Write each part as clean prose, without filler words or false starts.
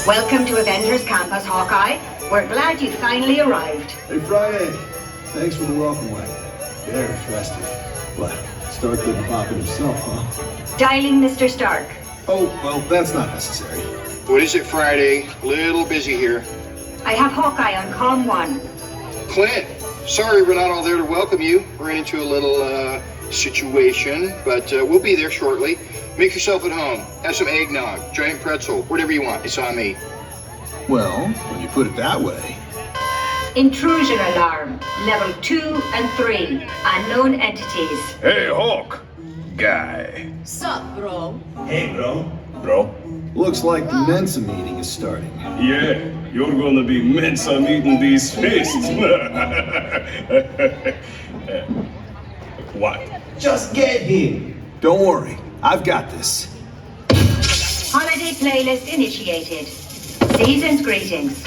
Welcome to Avengers Campus, Hawkeye. We're glad you finally arrived. Hey, Friday. Thanks for the welcome wagon. Very festive. What? Stark couldn't pop it himself, huh? Dialing Mr. Stark. Oh, well, that's not necessary. What is it, Friday? Little busy here. I have Hawkeye on Comm 1. Clint, sorry we're not all there to welcome you. We're into a little, situation, but we'll be there shortly. Make yourself at home. Have some eggnog, giant pretzel, whatever you want. It's on me. Well, when you put it that way. Intrusion alarm. Level 2 and 3. Unknown entities. Hey, Hawk. Guy. Sup, bro? Hey, bro. Bro? Looks like the Mensa meeting is starting. Yeah, you're gonna be Mensa meeting these fists. What? Just get him. Don't worry, I've got this. Holiday playlist initiated. Season's greetings.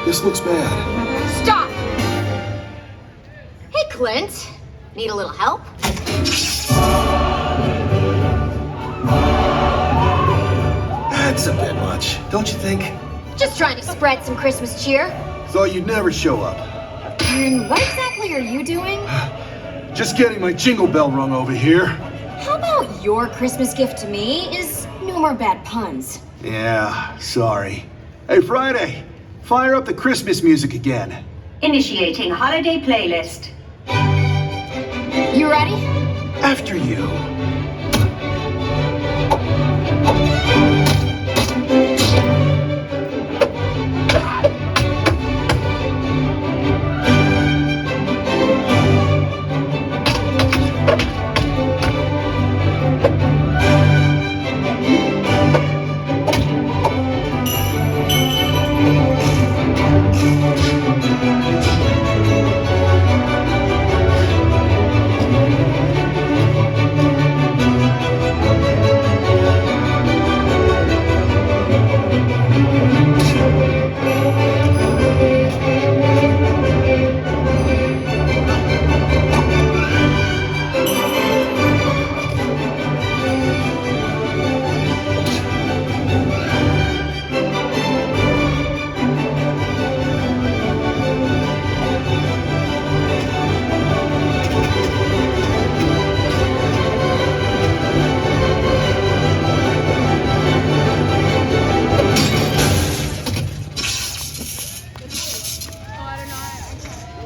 This looks bad. Stop! Hey, Clint. Need a little help? That's a bit much, don't you think? Just trying to spread some Christmas cheer. Thought you'd never show up. And what exactly are you doing? Just getting my jingle bell rung over here. How about your Christmas gift to me is no more bad puns? Yeah, sorry. Hey, Friday, fire up the Christmas music again. Initiating holiday playlist. You ready? After you.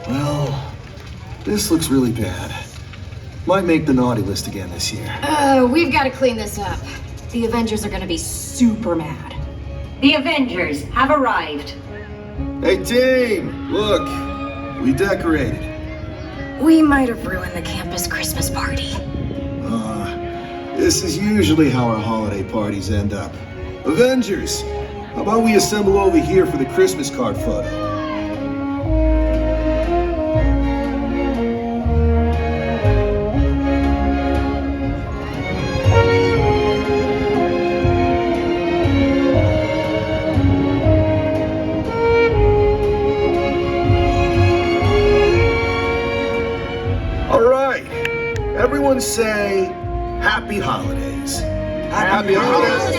Well, this looks really bad. Might make the naughty list again this year. We've got to clean this up. The Avengers are gonna be super mad. The Avengers have arrived. Hey, team! Look, we decorated. We might have ruined the campus Christmas party. This is usually how our holiday parties end up. Avengers, how about we assemble over here for the Christmas card photo? Everyone say, Happy Holidays. Happy Holidays.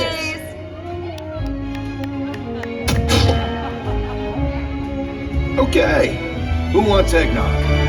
Okay, who wants eggnog?